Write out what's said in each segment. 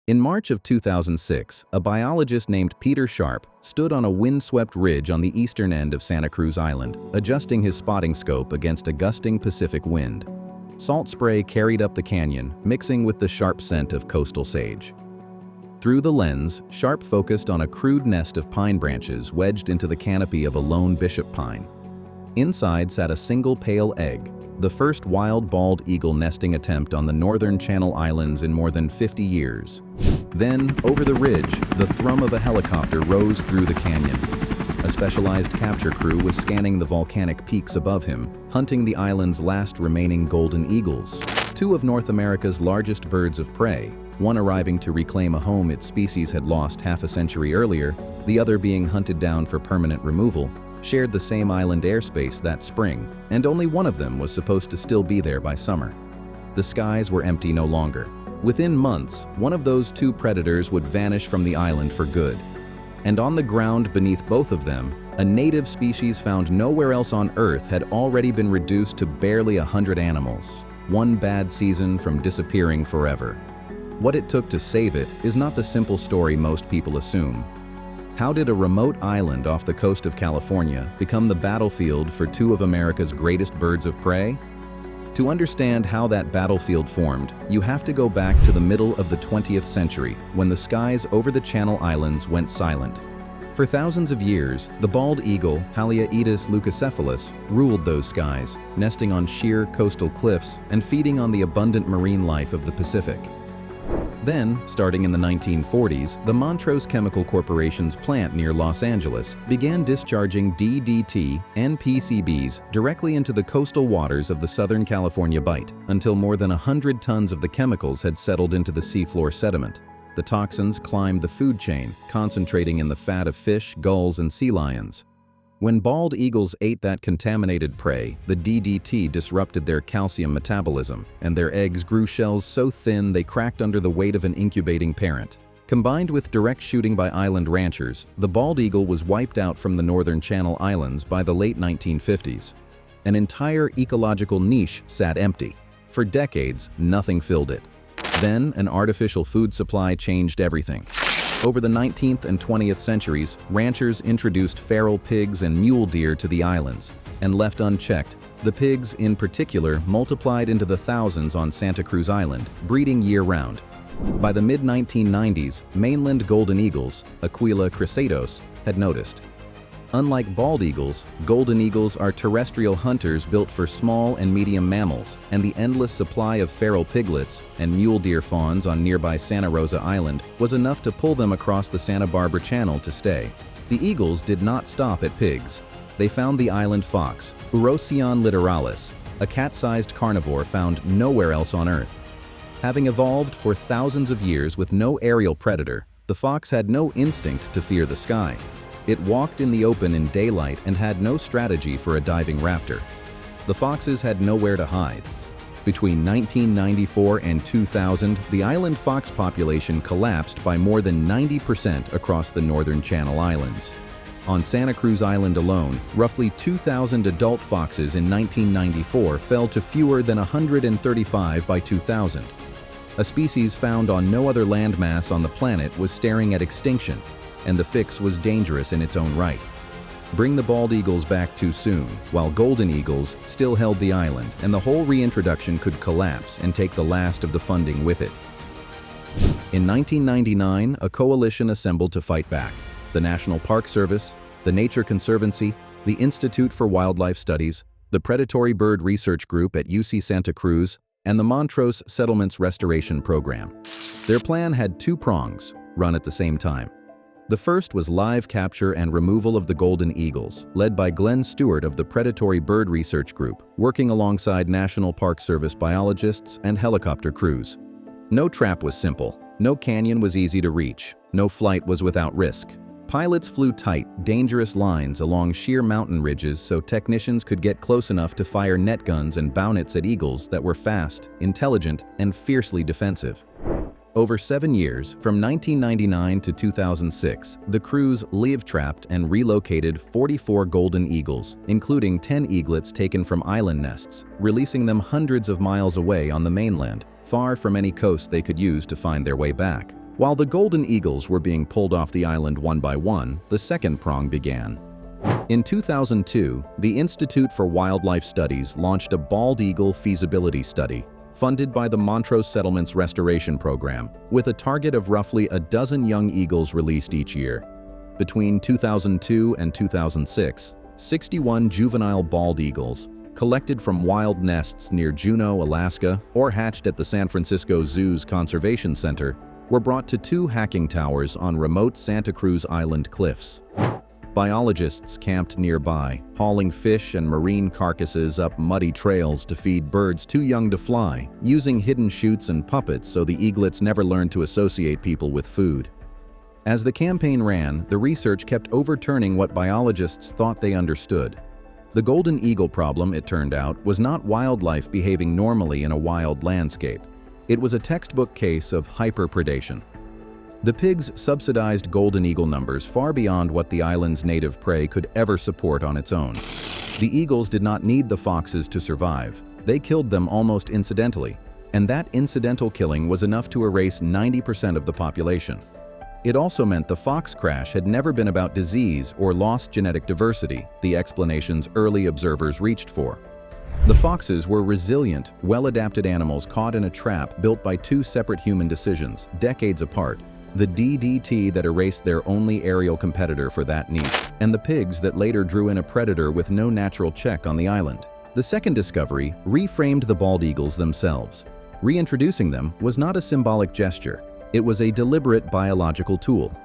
In March of 2006, a biologist named Peter Sharp stood on a windswept ridge on the eastern end of Santa Cruz Island, adjusting his spotting scope against a gusting Pacific wind. Salt spray carried up the canyon, mixing with the sharp scent of coastal sage. Through the lens, Sharp focused on a crude nest of pine branches wedged into the canopy of a lone bishop pine. Inside sat a single pale egg, the first wild bald eagle nesting attempt on the northern Channel Islands in more than 50 years. Then, over the ridge, the thrum of a helicopter rose through the canyon. A specialized capture crew was scanning the volcanic peaks above him, hunting the island's last remaining golden eagles, two of North America's largest birds of prey, one arriving to reclaim a home its species had lost half a century earlier, the other being hunted down for permanent removal, shared the same island airspace that spring, and only one of them was supposed to still be there by summer. The skies were empty no longer. Within months, one of those two predators would vanish from the island for good. And on the ground beneath both of them, a native species found nowhere else on Earth had already been reduced to barely 100 animals, one bad season from disappearing forever. What it took to save it is not the simple story most people assume. How did a remote island off the coast of California become the battlefield for two of America's greatest birds of prey? To understand how that battlefield formed, you have to go back to the middle of the 20th century, when the skies over the Channel Islands went silent. For thousands of years, the bald eagle, Haliaeetus leucocephalus, ruled those skies, nesting on sheer coastal cliffs and feeding on the abundant marine life of the Pacific. Then, starting in the 1940s, the Montrose Chemical Corporation's plant near Los Angeles began discharging DDT and PCBs directly into the coastal waters of the Southern California Bight, until more than 100 tons of the chemicals had settled into the seafloor sediment. The toxins climbed the food chain, concentrating in the fat of fish, gulls, and sea lions. When bald eagles ate that contaminated prey, the DDT disrupted their calcium metabolism, and their eggs grew shells so thin they cracked under the weight of an incubating parent. Combined with direct shooting by island ranchers, the bald eagle was wiped out from the northern Channel Islands by the late 1950s. An entire ecological niche sat empty. For decades, nothing filled it. Then, an artificial food supply changed everything. Over the 19th and 20th centuries, ranchers introduced feral pigs and mule deer to the islands, and left unchecked, the pigs in particular multiplied into the thousands on Santa Cruz Island, breeding year-round. By the mid-1990s, mainland golden eagles, Aquila crisados, had noticed. Unlike bald eagles, golden eagles are terrestrial hunters built for small and medium mammals, and the endless supply of feral piglets and mule deer fawns on nearby Santa Rosa Island was enough to pull them across the Santa Barbara Channel to stay. The eagles did not stop at pigs. They found the island fox, Urocyon littoralis, a cat-sized carnivore found nowhere else on Earth. Having evolved for thousands of years with no aerial predator, the fox had no instinct to fear the sky. It walked in the open in daylight and had no strategy for a diving raptor. The foxes had nowhere to hide. Between 1994 and 2000, the island fox population collapsed by more than 90% across the northern Channel Islands. On Santa Cruz Island alone, roughly 2,000 adult foxes in 1994 fell to fewer than 135 by 2000. A species found on no other landmass on the planet was staring at extinction, and the fix was dangerous in its own right. Bring the bald eagles back too soon, while golden eagles still held the island, and the whole reintroduction could collapse and take the last of the funding with it. In 1999, a coalition assembled to fight back. The National Park Service, the Nature Conservancy, the Institute for Wildlife Studies, the Predatory Bird Research Group at UC Santa Cruz, and the Montrose Settlements Restoration Program. Their plan had two prongs, run at the same time. The first was live capture and removal of the golden eagles, led by Glenn Stewart of the Predatory Bird Research Group, working alongside National Park Service biologists and helicopter crews. No trap was simple, no canyon was easy to reach, no flight was without risk. Pilots flew tight, dangerous lines along sheer mountain ridges so technicians could get close enough to fire net guns and bownets at eagles that were fast, intelligent, and fiercely defensive. Over 7 years, from 1999 to 2006, the crews live-trapped and relocated 44 golden eagles, including 10 eaglets taken from island nests, releasing them hundreds of miles away on the mainland, far from any coast they could use to find their way back. While the golden eagles were being pulled off the island one by one, the second prong began. In 2002, the Institute for Wildlife Studies launched a bald eagle feasibility study, funded by the Montrose Settlements Restoration Program, with a target of roughly a dozen young eagles released each year. Between 2002 and 2006, 61 juvenile bald eagles, collected from wild nests near Juneau, Alaska, or hatched at the San Francisco Zoo's Conservation Center, were brought to 2 hacking towers on remote Santa Cruz Island cliffs. Biologists camped nearby, hauling fish and marine carcasses up muddy trails to feed birds too young to fly, using hidden chutes and puppets so the eaglets never learned to associate people with food. As the campaign ran, the research kept overturning what biologists thought they understood. The golden eagle problem, it turned out, was not wildlife behaving normally in a wild landscape. It was a textbook case of hyperpredation. The pigs subsidized golden eagle numbers far beyond what the island's native prey could ever support on its own. The eagles did not need the foxes to survive. They killed them almost incidentally, and that incidental killing was enough to erase 90% of the population. It also meant the fox crash had never been about disease or lost genetic diversity, the explanations early observers reached for. The foxes were resilient, well-adapted animals caught in a trap built by 2 separate human decisions, decades apart. The DDT that erased their only aerial competitor for that niche, and the pigs that later drew in a predator with no natural check on the island. The second discovery reframed the bald eagles themselves. Reintroducing them was not a symbolic gesture. It was a deliberate biological tool.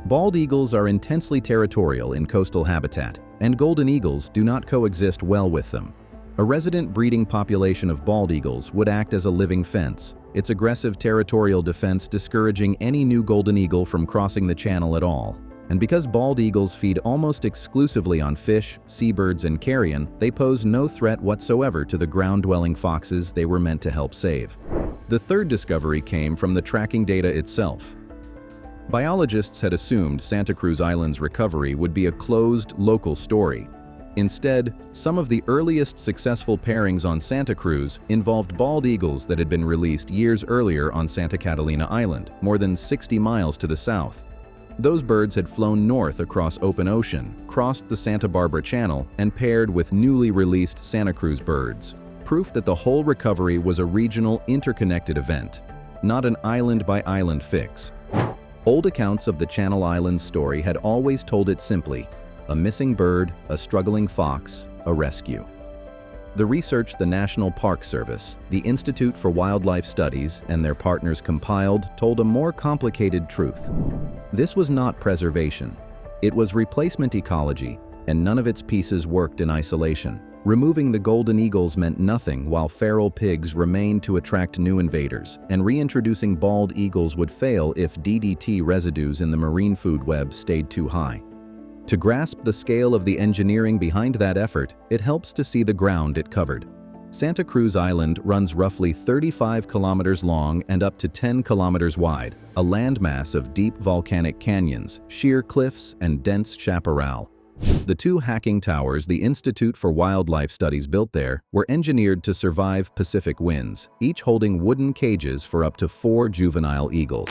Bald eagles are intensely territorial in coastal habitat, and golden eagles do not coexist well with them. A resident breeding population of bald eagles would act as a living fence, its aggressive territorial defense discouraging any new golden eagle from crossing the channel at all. And because bald eagles feed almost exclusively on fish, seabirds, and carrion, they pose no threat whatsoever to the ground-dwelling foxes they were meant to help save. The third discovery came from the tracking data itself. Biologists had assumed Santa Cruz Island's recovery would be a closed, local story. Instead, some of the earliest successful pairings on Santa Cruz involved bald eagles that had been released years earlier on Santa Catalina Island, more than 60 miles to the south. Those birds had flown north across open ocean, crossed the Santa Barbara Channel, and paired with newly released Santa Cruz birds. Proof that the whole recovery was a regional, interconnected event, not an island-by-island fix. Old accounts of the Channel Islands story had always told it simply: a missing bird, a struggling fox, a rescue. The research the National Park Service, the Institute for Wildlife Studies, and their partners compiled told a more complicated truth. This was not preservation. It was replacement ecology, and none of its pieces worked in isolation. Removing the golden eagles meant nothing while feral pigs remained to attract new invaders, and reintroducing bald eagles would fail if DDT residues in the marine food web stayed too high. To grasp the scale of the engineering behind that effort, it helps to see the ground it covered. Santa Cruz Island runs roughly 35 kilometers long and up to 10 kilometers wide, a landmass of deep volcanic canyons, sheer cliffs, and dense chaparral. The 2 hacking towers the Institute for Wildlife Studies built there were engineered to survive Pacific winds, each holding wooden cages for up to 4 juvenile eagles.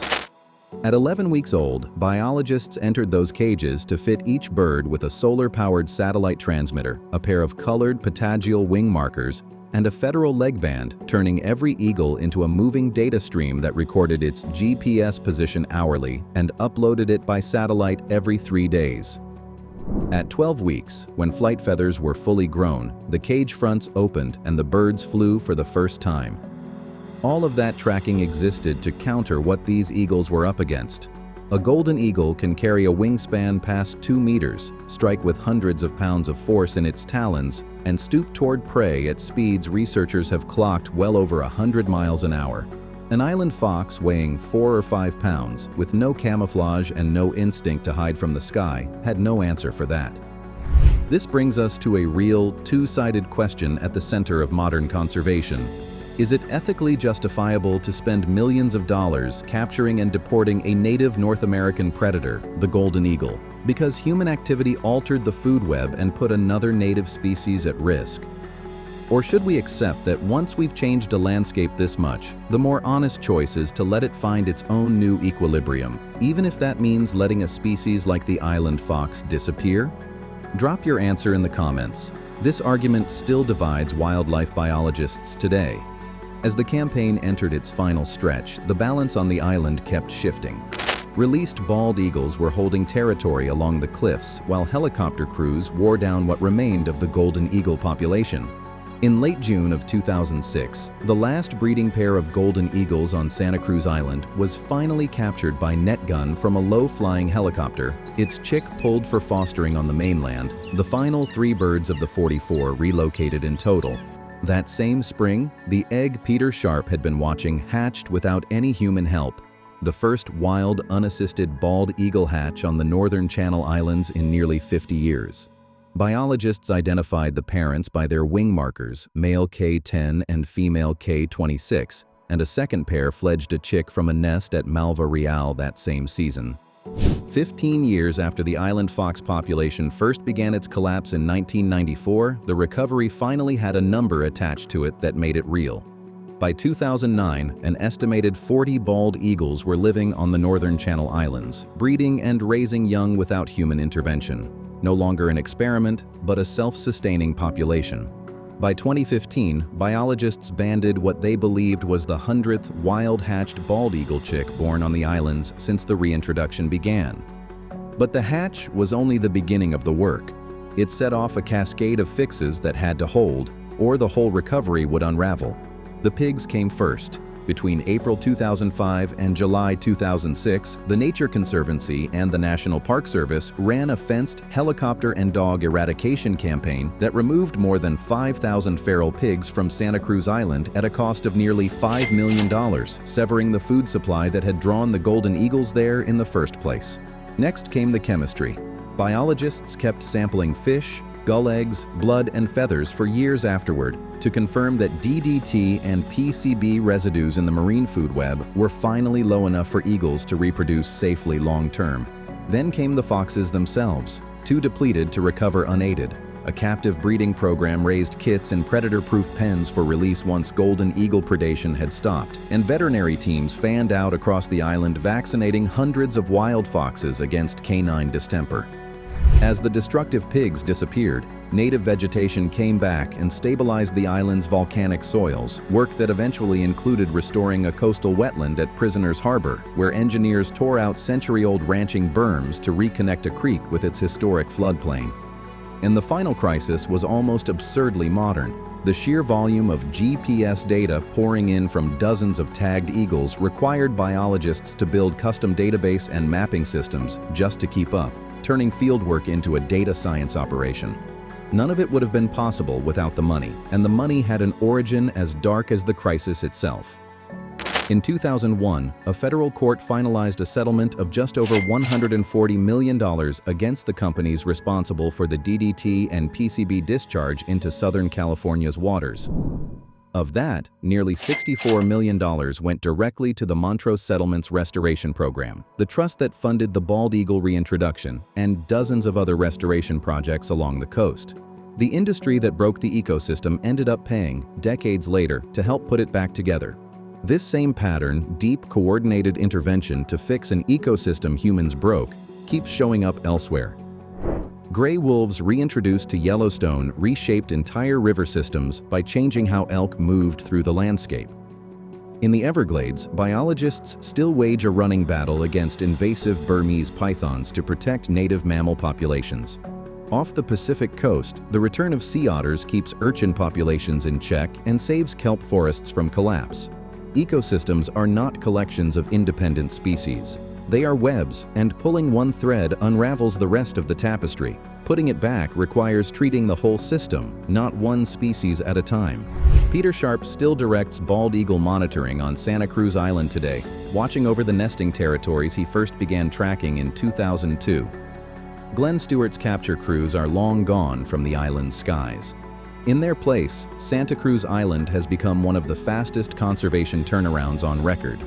At 11 weeks old, biologists entered those cages to fit each bird with a solar-powered satellite transmitter, a pair of colored patagial wing markers, and a federal leg band, turning every eagle into a moving data stream that recorded its GPS position hourly and uploaded it by satellite every 3 days. At 12 weeks, when flight feathers were fully grown, the cage fronts opened and the birds flew for the first time. All of that tracking existed to counter what these eagles were up against. A golden eagle can carry a wingspan past 2 meters, strike with hundreds of pounds of force in its talons, and stoop toward prey at speeds researchers have clocked well over 100 miles an hour. An island fox weighing 4 or 5 pounds, with no camouflage and no instinct to hide from the sky, had no answer for that. This brings us to a real, two-sided question at the center of modern conservation. Is it ethically justifiable to spend millions of dollars capturing and deporting a native North American predator, the golden eagle, because human activity altered the food web and put another native species at risk? Or should we accept that once we've changed a landscape this much, the more honest choice is to let it find its own new equilibrium, even if that means letting a species like the island fox disappear? Drop your answer in the comments. This argument still divides wildlife biologists today. As the campaign entered its final stretch, the balance on the island kept shifting. Released bald eagles were holding territory along the cliffs, while helicopter crews wore down what remained of the golden eagle population. In late June of 2006, the last breeding pair of golden eagles on Santa Cruz Island was finally captured by net gun from a low-flying helicopter, its chick pulled for fostering on the mainland. The final 3 birds of the 44 relocated in total. That same spring, the egg Peter Sharp had been watching hatched without any human help. The first wild, unassisted bald eagle hatch on the northern Channel Islands in nearly 50 years. Biologists identified the parents by their wing markers, male K10 and female K26, and a second pair fledged a chick from a nest at Malva Real that same season. 15 years after the island fox population first began its collapse in 1994, the recovery finally had a number attached to it that made it real. By 2009, an estimated 40 bald eagles were living on the northern Channel Islands, breeding and raising young without human intervention. No longer an experiment, but a self-sustaining population. By 2015, biologists banded what they believed was the 100th wild-hatched bald eagle chick born on the islands since the reintroduction began. But the hatch was only the beginning of the work. It set off a cascade of fixes that had to hold, or the whole recovery would unravel. The pigs came first. Between April 2005 and July 2006, the Nature Conservancy and the National Park Service ran a fenced helicopter and dog eradication campaign that removed more than 5,000 feral pigs from Santa Cruz Island at a cost of nearly $5 million, severing the food supply that had drawn the golden eagles there in the first place. Next came the chemistry. Biologists kept sampling fish, gull eggs, blood, and feathers for years afterward to confirm that DDT and PCB residues in the marine food web were finally low enough for eagles to reproduce safely long-term. Then came the foxes themselves, too depleted to recover unaided. A captive breeding program raised kits in predator-proof pens for release once golden eagle predation had stopped, and veterinary teams fanned out across the island vaccinating hundreds of wild foxes against canine distemper. As the destructive pigs disappeared, native vegetation came back and stabilized the island's volcanic soils, work that eventually included restoring a coastal wetland at Prisoners Harbor, where engineers tore out century-old ranching berms to reconnect a creek with its historic floodplain. And the final crisis was almost absurdly modern. The sheer volume of GPS data pouring in from dozens of tagged eagles required biologists to build custom database and mapping systems just to keep up, turning fieldwork into a data science operation. None of it would have been possible without the money, and the money had an origin as dark as the crisis itself. In 2001, a federal court finalized a settlement of just over $140 million against the companies responsible for the DDT and PCB discharge into Southern California's waters. Of that, nearly $64 million went directly to the Montrose Settlements Restoration Program, the trust that funded the bald eagle reintroduction and dozens of other restoration projects along the coast. The industry that broke the ecosystem ended up paying, decades later, to help put it back together. This same pattern, deep, coordinated intervention to fix an ecosystem humans broke, keeps showing up elsewhere. Gray wolves reintroduced to Yellowstone reshaped entire river systems by changing how elk moved through the landscape. In the Everglades, biologists still wage a running battle against invasive Burmese pythons to protect native mammal populations. Off the Pacific coast, the return of sea otters keeps urchin populations in check and saves kelp forests from collapse. Ecosystems are not collections of independent species. They are webs, and pulling one thread unravels the rest of the tapestry. Putting it back requires treating the whole system, not one species at a time. Peter Sharp still directs bald eagle monitoring on Santa Cruz Island today, watching over the nesting territories he first began tracking in 2002. Glenn Stewart's capture crews are long gone from the island's skies. In their place, Santa Cruz Island has become one of the fastest conservation turnarounds on record.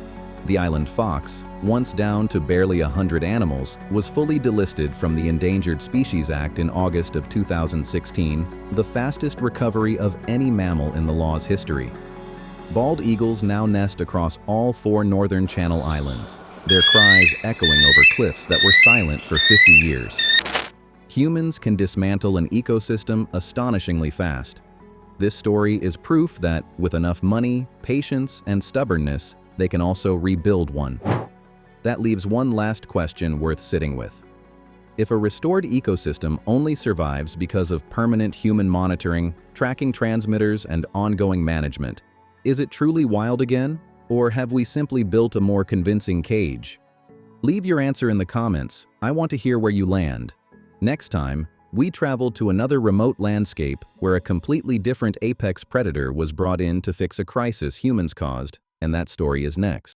The island fox, once down to barely 100 animals, was fully delisted from the Endangered Species Act in August of 2016, the fastest recovery of any mammal in the law's history. Bald eagles now nest across all 4 northern Channel Islands, their cries echoing over cliffs that were silent for 50 years. Humans can dismantle an ecosystem astonishingly fast. This story is proof that, with enough money, patience, and stubbornness, they can also rebuild one. That leaves one last question worth sitting with. If a restored ecosystem only survives because of permanent human monitoring, tracking transmitters, and ongoing management, is it truly wild again? Or have we simply built a more convincing cage? Leave your answer in the comments. I want to hear where you land. Next time, we travel to another remote landscape where a completely different apex predator was brought in to fix a crisis humans caused, and that story is next.